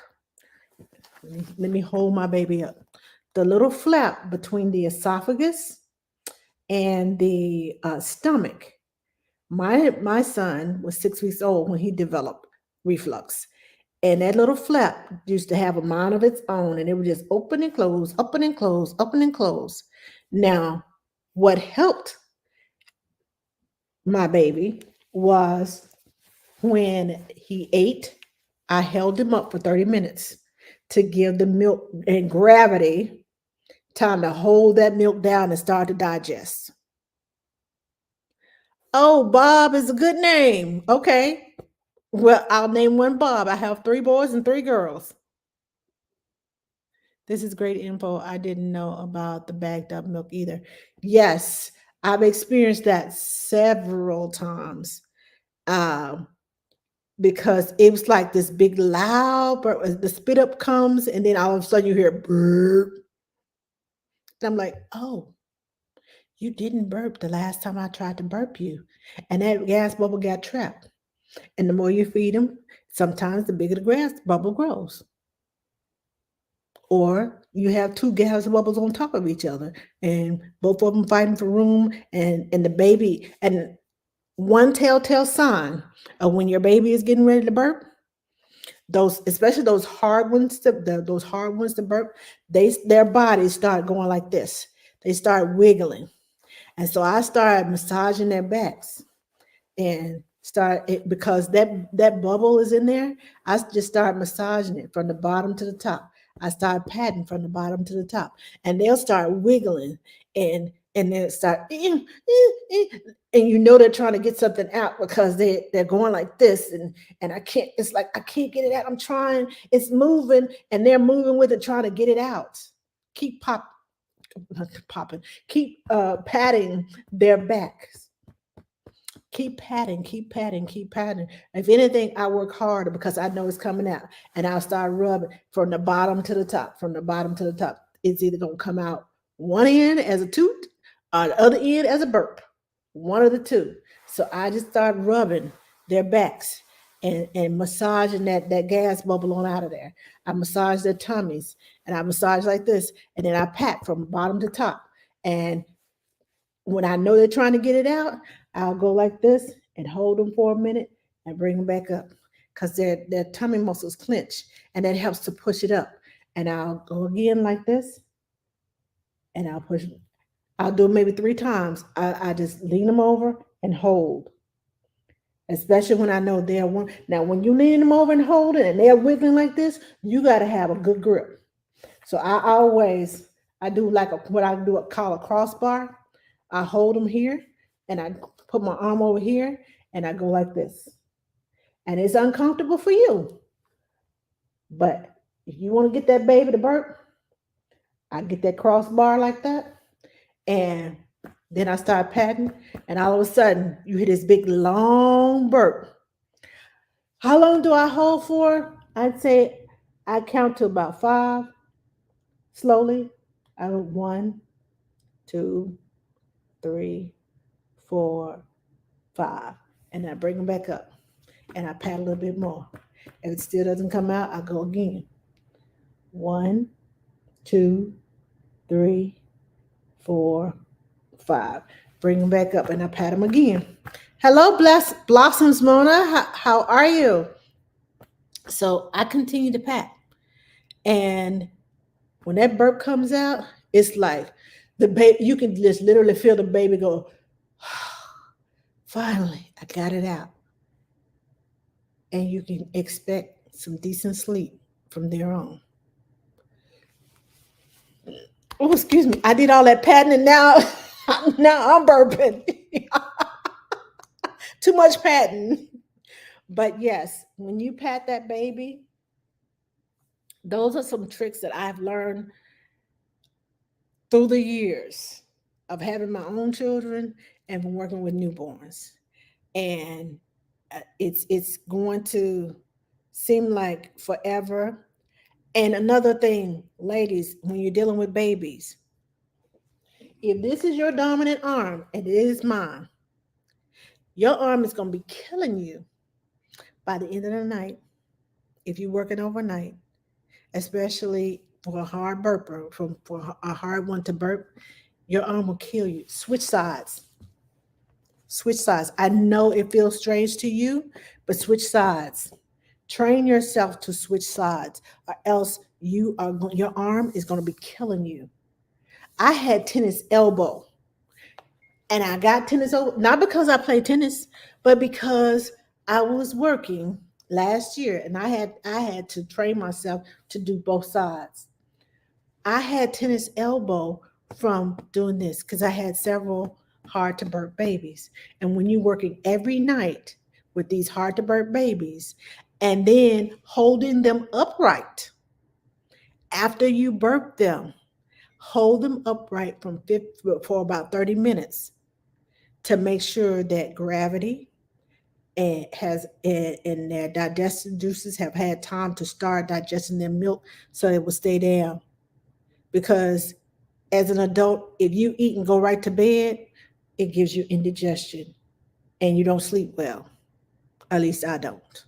let me hold my baby up. The little flap between the esophagus and the stomach. My son was 6 weeks old when he developed reflux. And that little flap used to have a mind of its own, and it would just open and close, open and close, open and close. Now, what helped my baby was when he ate, I held him up for 30 minutes to give the milk and gravity time to hold that milk down and start to digest. Oh, Bob is a good name. Okay. Well, I'll name one Bob. I have 3 boys and 3 girls. This is great info. I didn't know about the bagged up milk either. Yes, I've experienced that several times. Um, because it was like this big loud the spit up comes and then all of a sudden you hear burp. And I'm like, oh, you didn't burp the last time I tried to burp you. And that gas bubble got trapped. And the more you feed them, sometimes the bigger the gas bubble grows. Or you have 2 gas bubbles on top of each other and both of them fighting for room, and the baby, and one telltale sign of when your baby is getting ready to burp, those, especially those hard ones, those hard ones to burp, their bodies start going like this. They start wiggling. And so I started massaging their backs and start it because that bubble is in there. I just started massaging it from the bottom to the top. I started patting from the bottom to the top, and they'll start wiggling and then start and you know they're trying to get something out because they're going like this, and I can't. It's like I can't get it out. I'm trying. It's moving, and they're moving with it, trying to get it out. Keep popping. Keep patting their backs. Keep patting, keep patting, keep patting. If anything, I work harder because I know it's coming out, and I'll start rubbing from the bottom to the top, from the bottom to the top. It's either gonna come out one end as a toot or the other end as a burp, one of the two. So I just start rubbing their backs and massaging that gas bubble on out of there. I massage their tummies and I massage like this, and then I pat from bottom to top. And when I know they're trying to get it out, I'll go like this and hold them for a minute and bring them back up because their tummy muscles clench, and that helps to push it up. And I'll go again like this and I'll push. I'll do it maybe 3 times. I just lean them over and hold, especially when I know they're one. Now, when you lean them over and hold it and they're wiggling like this, you got to have a good grip. So I do like what I do call a crossbar. I hold them here and I put my arm over here and I go like this. And it's uncomfortable for you. But if you want to get that baby to burp, I get that crossbar like that. And then I start patting. And all of a sudden, you hear this big long burp. How long do I hold for? I'd say I count to about 5 slowly. I go 1, 2, 3, 4, 5. And I bring them back up. And I pat a little bit more. If it still doesn't come out, I go again. 1, 2, 3, 4, 5. Bring them back up and I pat them again. Hello, Blossoms Mona. How are you? So I continue to pat. And when that burp comes out, it's like the baby, you can just literally feel the baby go, finally, I got it out. And you can expect some decent sleep from there on. Oh, excuse me. I did all that patting and now, now I'm burping. Too much patting. But yes, when you pat that baby, those are some tricks that I've learned through the years of having my own children and from working with newborns. And it's going to seem like forever. And another thing, ladies, when you're dealing with babies, if this is your dominant arm and it is mine, your arm is going to be killing you by the end of the night if you're working overnight, especially for a hard burper, for a hard one to burp. Your arm will kill you. Switch sides. Switch sides. I know it feels strange to you, but switch sides. Train yourself to switch sides, or else your arm is going to be killing you. I had tennis elbow, and I got tennis elbow not because I play tennis, but because I was working last year, and I had to train myself to do both sides. I had tennis elbow from doing this because I had several hard to birth babies. And when you're working every night with these hard to birth babies and then holding them upright after you birth them, hold them upright for about 30 minutes to make sure that gravity and their digestive juices have had time to start digesting their milk so it will stay down. Because as an adult, if you eat and go right to bed, it gives you indigestion and you don't sleep well. At least I don't.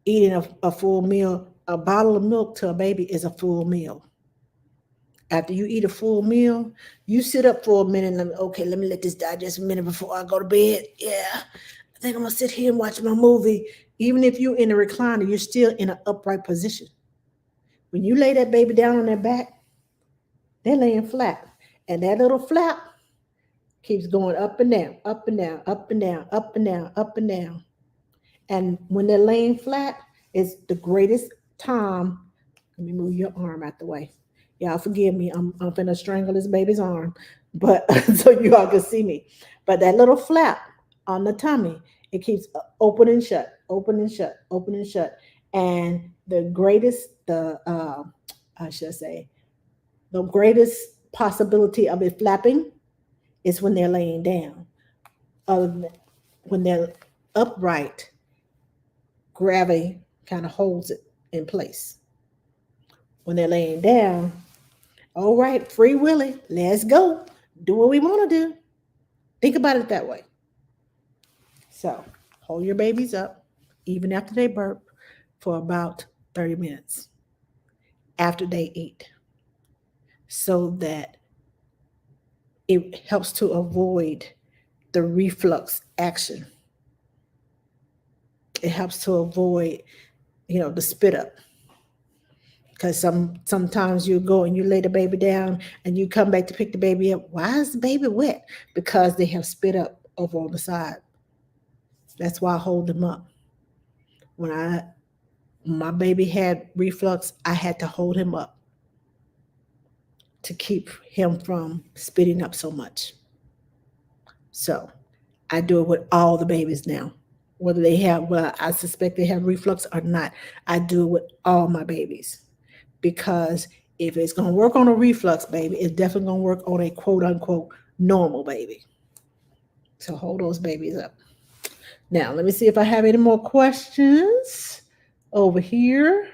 Eating a full meal, a bottle of milk to a baby is a full meal. After you eat a full meal, you sit up for a minute and okay, let me let this digest a minute before I go to bed. Yeah, I think I'm gonna sit here and watch my movie. Even if you're in a recliner, you're still in an upright position. When you lay that baby down on their back, they're laying flat. And that little flap keeps going up and down, up and down, up and down, up and down, up and down. And when they're laying flat, it's the greatest time. Let me move your arm out the way. Y'all forgive me. I'm finna strangle this baby's arm, but so you all can see me. But that little flap on the tummy, it keeps open and shut, open and shut, open and shut. And I should say, the greatest possibility of it flapping is when they're laying down. When they're upright, gravity kind of holds it in place. When they're laying down, all right, free willy, let's go. Do what we want to do. Think about it that way. So hold your babies up, even after they burp, for about 30 minutes after they eat, so that it helps to avoid the reflux action. It helps to avoid, the spit up. Because sometimes you go and you lay the baby down and you come back to pick the baby up. Why is the baby wet? Because they have spit up over on the side. That's why I hold them up. When my baby had reflux, I had to hold him up to keep him from spitting up so much. So I do it with all the babies now. Whether I suspect they have reflux or not, I do it with all my babies. Because if it's going to work on a reflux baby, it's definitely going to work on a quote unquote normal baby. So hold those babies up. Now, let me see if I have any more questions. over here.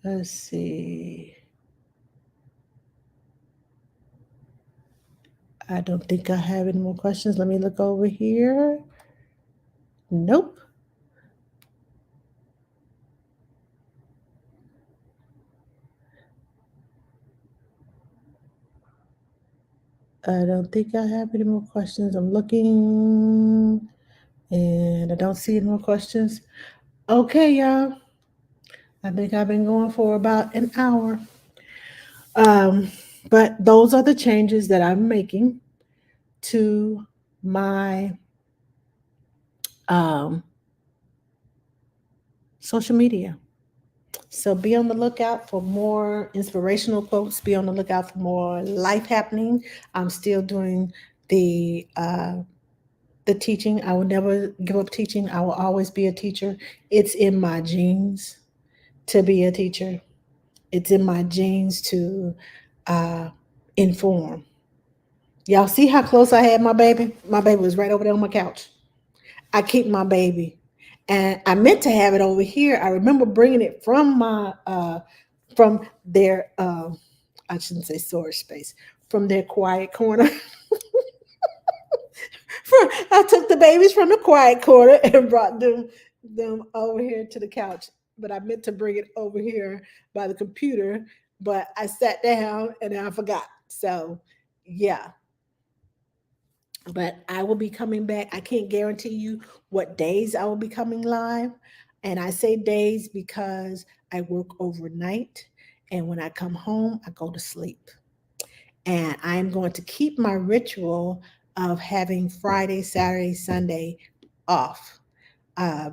Let's see. I don't think I have any more questions. Let me look over here. Nope. I don't think I have any more questions. I'm looking and I don't see any more questions. Okay, y'all. I think I've been going for about an hour. Um, but those are the changes that I'm making to my um, social media. So be on the lookout for more inspirational quotes. Be on the lookout for more life happening. I'm still doing the teaching. I will never give up teaching. I will always be a teacher. It's in my genes to be a teacher. It's in my genes to uh, inform. Y'all see how close I had my baby? My baby was right over there on my couch. I keep my baby, and I meant to have it over here. I remember bringing it from my from their I shouldn't say storage space, from their quiet corner. I took the babies from the quiet corner and brought them over here to the couch. But I meant to bring it over here by the computer, but I sat down and I forgot. So yeah, but I will be coming back. I can't guarantee you what days I will be coming live. And I say days because I work overnight. And when I come home, I go to sleep. And I'm going to keep my ritual of having Friday, Saturday, Sunday off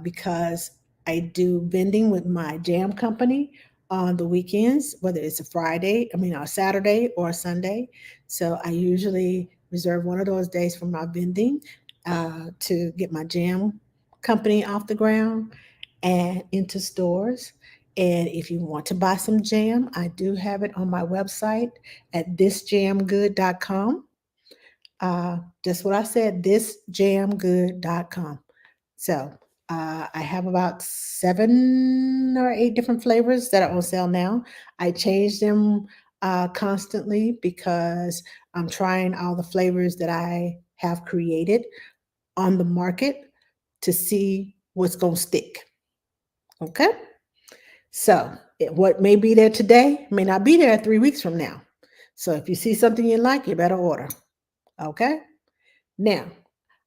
because I do vending with my jam company on the weekends, whether it's a Saturday or a Sunday. So I usually reserve one of those days for my vending to get my jam company off the ground and into stores. And if you want to buy some jam, I do have it on my website at thisjamgood.com. Just what I said, thisjamgood.com. So I have about 7 or 8 different flavors that are on sale now. I change them constantly because I'm trying all the flavors that I have created on the market to see what's going to stick. Okay. So what may be there today may not be there 3 weeks from now. So if you see something you like, you better order. Okay. Now,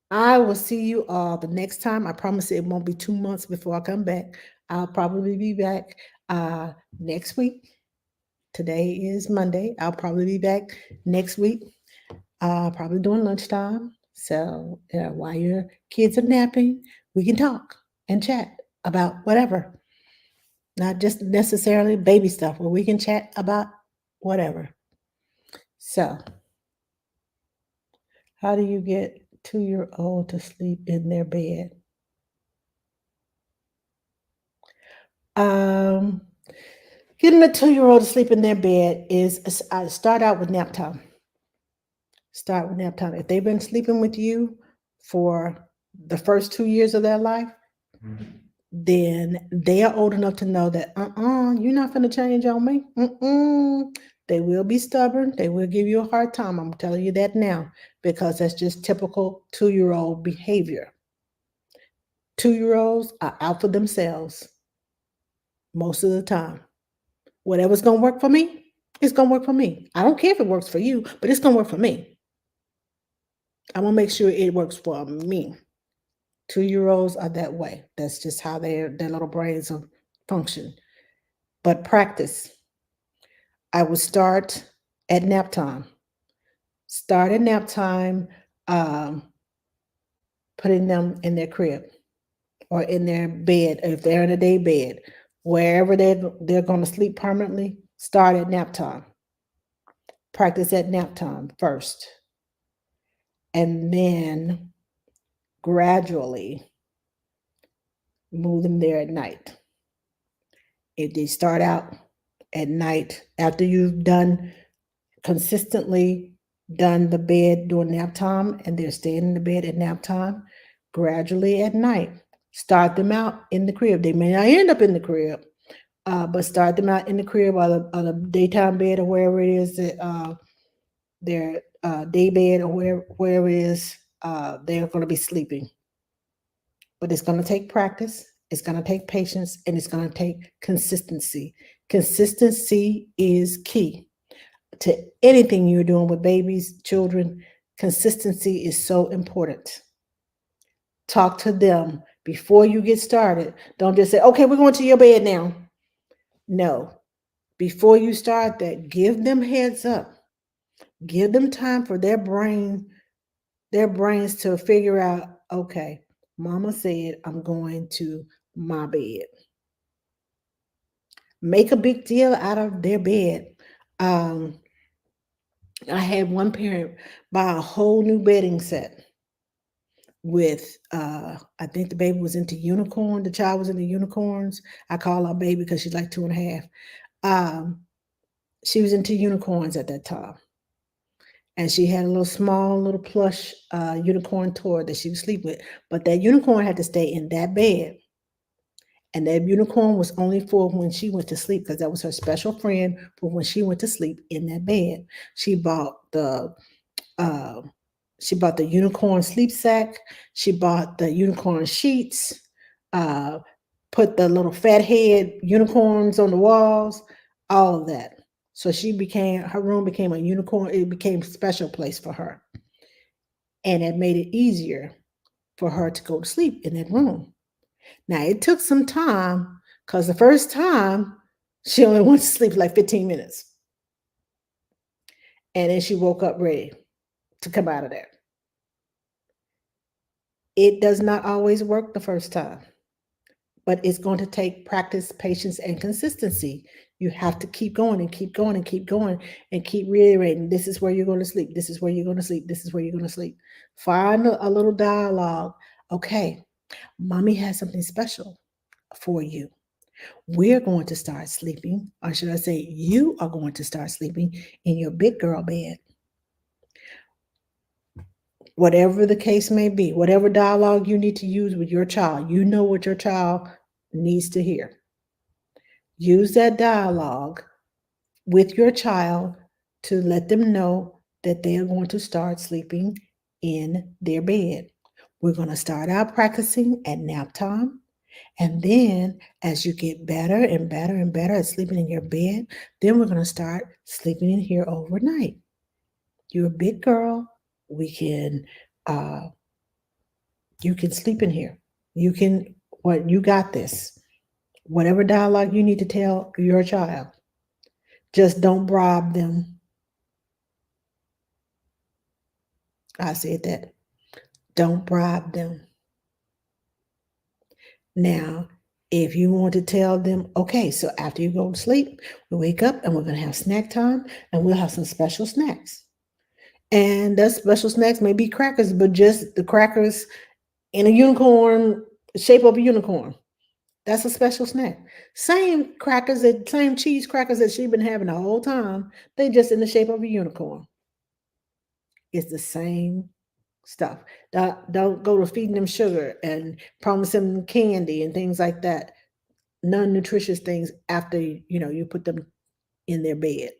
I will see you all the next time. I promise it won't be 2 months before I come back. I'll probably be back next week. Today is Monday. I'll probably be back next week, probably during lunchtime. So while your kids are napping, we can talk and chat about whatever, not just necessarily baby stuff, but we can chat about whatever. So, how do you get 2-year-old to sleep in their bed? Um, Getting a 2-year-old to sleep in their bed is I start out with nap time. Start with nap time. If they've been sleeping with you for the first 2 years of their life, then they are old enough to know that you're not going to change on me. They will be stubborn. They will give you a hard time. I'm telling you that now because that's just typical 2-year-old behavior. 2-year-olds are out for themselves most of the time. Whatever's going to work for me, it's going to work for me. I don't care if it works for you, but it's going to work for me. I'm going to make sure it works for me. 2-year-olds are that way. That's just how their little brains function. But practice. I would start at nap time. Start at nap time, um, putting them in their crib or in their bed, if they're in a day bed, wherever they're going to sleep permanently. Start at nap time. Practice at nap time first, and then gradually move them there at night. If they start out at night after you've done consistently done the bed during nap time and they're staying in the bed at nap time, gradually at night, start them out in the crib. They may not end up in the crib, but start them out in the crib on the daytime bed or wherever it is that their day bed or wherever it is they're going to be sleeping. But it's going to take practice, it's going to take patience, and it's going to take consistency. Consistency is key to anything you're doing with babies, children. Consistency is so important. Talk to them before you get started. Don't just say, okay, we're going to your bed now. No. Before you start that, give them heads up. Give them time for their brains to figure out, okay, mama said I'm going to my bed. Make a big deal out of their bed. Um, I had one parent buy a whole new bedding set with I think the baby was into unicorn, the child was into unicorns. I call her baby because she's like 2.5. Um, she was into unicorns at that time. And she had a little small little plush unicorn toy that she would sleep with. But that unicorn had to stay in that bed. And that unicorn was only for when she went to sleep because that was her special friend for when she went to sleep in that bed. She bought the uh, she bought the unicorn sleep sack. She bought the unicorn sheets. Uh, put the little fat head unicorns on the walls. All of that. So her room became a unicorn. It became a special place for her, and it made it easier for her to go to sleep in that room. Now it took some time because the first time she only went to sleep like 15 minutes. And then she woke up ready to come out of there. It does not always work the first time, but it's going to take practice, patience, and consistency. You have to keep going and keep going and keep going and keep reiterating. This is where you're going to sleep. This is where you're going to sleep. This is where you're going to sleep. Find a little dialogue. Okay, mommy has something special for you. We're going to start sleeping, or should I say, you are going to start sleeping in your big girl bed. Whatever the case may be, whatever dialogue you need to use with your child, you know what your child needs to hear. Use that dialogue with your child to let them know that they are going to start sleeping in their bed. We're going to start out practicing at nap time. And then as you get better and better and better at sleeping in your bed, then we're going to start sleeping in here overnight. You're a big girl. We can you can sleep in here. You got this. Whatever dialogue you need to tell your child. Just don't bribe them. I said that. Don't bribe them. Now, if you want to tell them, okay, so after you go to sleep, we wake up and we're going to have snack time and we'll have some special snacks. And those special snacks may be crackers, but just the crackers in a unicorn, shape of a unicorn. That's a special snack. Same cheese crackers that she's been having the whole time. They just in the shape of a unicorn. It's the same stuff. Don't go to feeding them sugar and promise them candy and things like that. Non-nutritious things after you put them in their bed.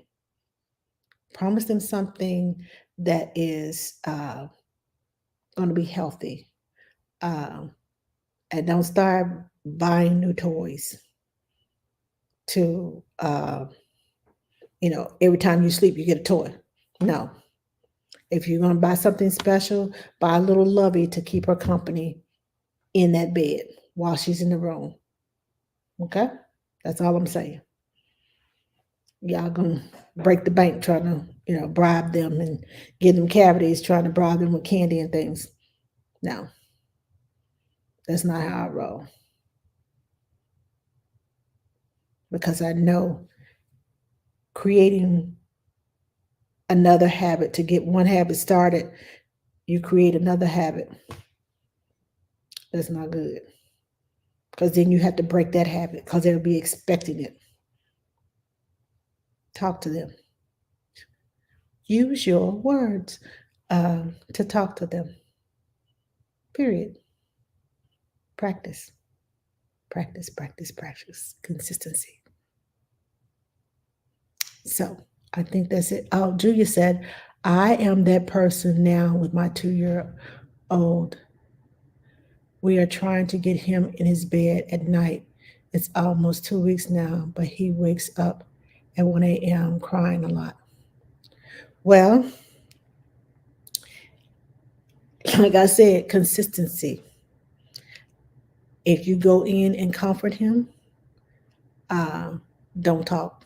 Promise them something that is going to be healthy, and don't start buying new toys to every time you sleep you get a toy. No. If you're going to buy something special, buy a little lovey to keep her company in that bed while she's in the room. Okay? That's all I'm saying. Y'all gonna break the bank trying to, bribe them and give them cavities, trying to bribe them with candy and things. No. That's not how I roll. Because I know creating another habit, to get one habit started, you create another habit. That's not good. Because then you have to break that habit because they'll be expecting it. Talk to them. Use your words to talk to them. Period. Practice, practice, practice, practice. Consistency. So I think that's it. Oh, Julia said, I am that person now with my 2-year old. We are trying to get him in his bed at night. It's almost 2 weeks now, but he wakes up at 1 a.m. crying a lot. Well, like I said, consistency. If you go in and comfort him, uh, don't talk.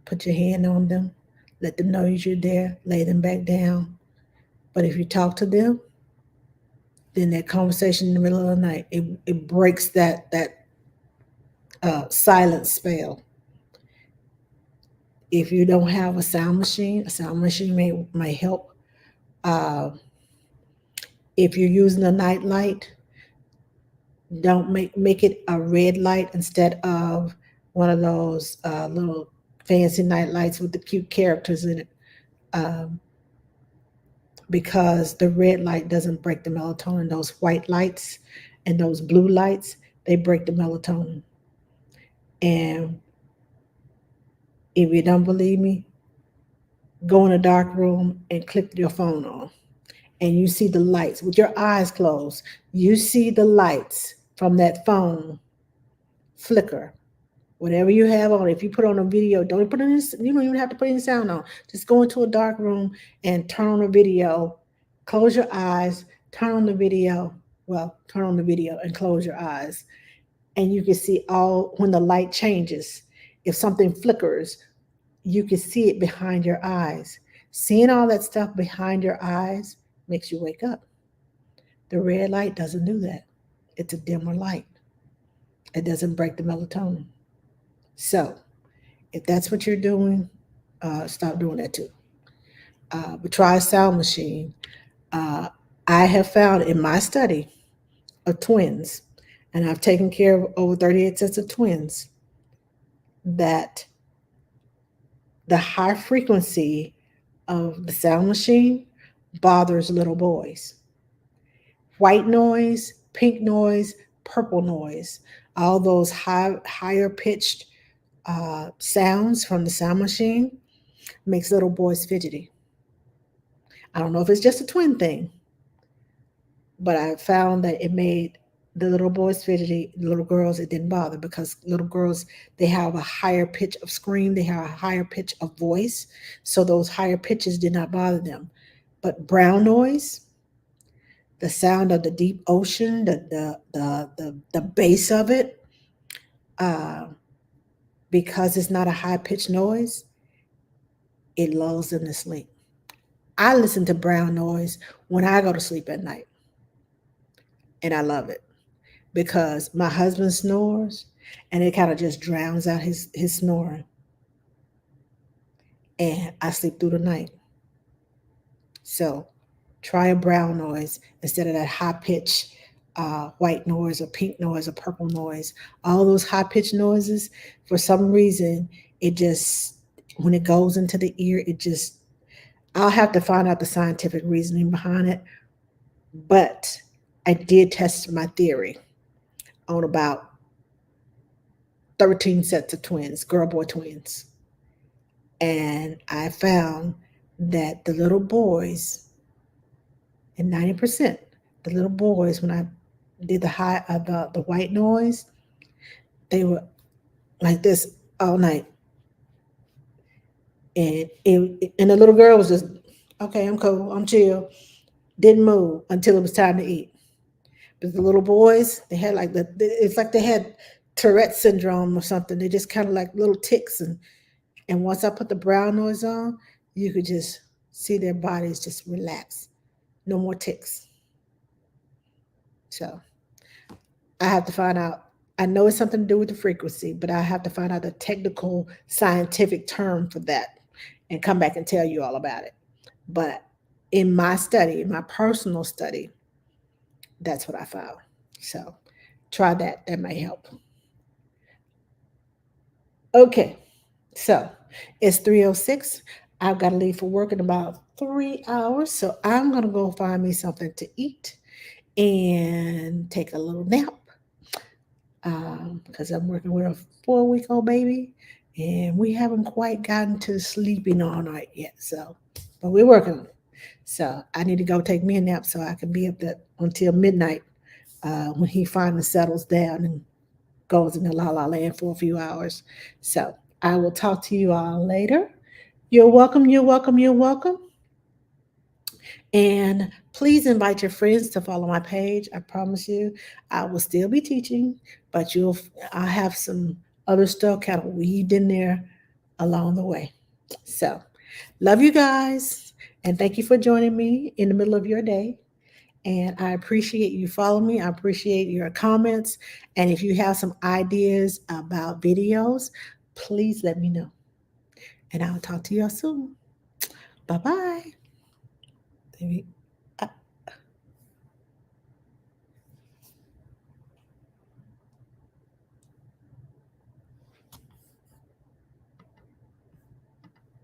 Put your hand on them. Let them know you're there. Lay them back down. But if you talk to them, then that conversation in the middle of the night, it breaks that silent spell. If you don't have a sound machine may help. Uh, if you're using a night light, don't make it a red light instead of one of those little fancy night lights with the cute characters in it. Um, because the red light doesn't break the melatonin. Those white lights and those blue lights, they break the melatonin. And if you don't believe me, go in a dark room and click your phone on. And you see the lights with your eyes closed. You see the lights from that phone flicker. Whatever you have on, if you put on a video, don't put in. You don't even have to put any sound on. Just go into a dark room and turn on a video. Close your eyes. Turn on the video. Well, turn on the video and close your eyes, and you can see all when the light changes. If something flickers, you can see it behind your eyes. Seeing all that stuff behind your eyes makes you wake up. The red light doesn't do that. It's a dimmer light. It doesn't break the melatonin. So, if that's what you're doing, stop doing that too. But try a sound machine. Uh, I have found in my study of twins, and I've taken care of over 38 sets of twins, that the high frequency of the sound machine bothers little boys. White noise, pink noise, purple noise, all those higher pitched sounds from the sound machine makes little boys fidgety. I don't know if it's just a twin thing, but I found that it made the little boys fidgety. The little girls, it didn't bother, because little girls, they have a higher pitch of scream, they have a higher pitch of voice, so those higher pitches did not bother them. But brown noise, the sound of the deep ocean, the bass of it, uh, because it's not a high pitched noise, it lulls them to sleep. I listen to brown noise when I go to sleep at night, and I love it because my husband snores, and it kind of just drowns out his snoring, and I sleep through the night. So try a brown noise instead of that high pitch white noise or pink noise or purple noise. All those high pitched noises, for some reason, it just, when it goes into the ear, it just, I'll have to find out the scientific reasoning behind it. But I did test my theory on about 13 sets of twins, girl boy twins. And I found that the little boys, and 90%, the little boys, when I did the white noise, they were like this all night. And the little girl was just, okay, I'm cool, I'm chill, didn't move until it was time to eat. But the little boys, they had like it's like they had Tourette syndrome or something. They just kind of like little ticks, and once I put the brown noise on, you could just see their bodies just relax. No more ticks. So I have to find out. I know it's something to do with the frequency, but I have to find out the technical scientific term for that and come back and tell you all about it. But in my study, in my personal study, that's what I found. So try that. That may help. Okay. So it's 3:06. I've got to leave for work in about 3 hours. So I'm going to go find me something to eat and take a little nap because I'm working with a 4-week-old baby and we haven't quite gotten to sleeping all night yet. So, but we're working on it. So I need to go take me a nap so I can be up there until midnight when he finally settles down and goes into La La Land for a few hours. So I will talk to you all later. You're welcome. You're welcome. You're welcome. And please invite your friends to follow my page. I promise you, I will still be teaching, but I have some other stuff kind of weaved in there along the way. So, love you guys, and thank you for joining me in the middle of your day. And I appreciate you following me. I appreciate your comments. And if you have some ideas about videos, please let me know. And I'll talk to you all soon. Bye bye.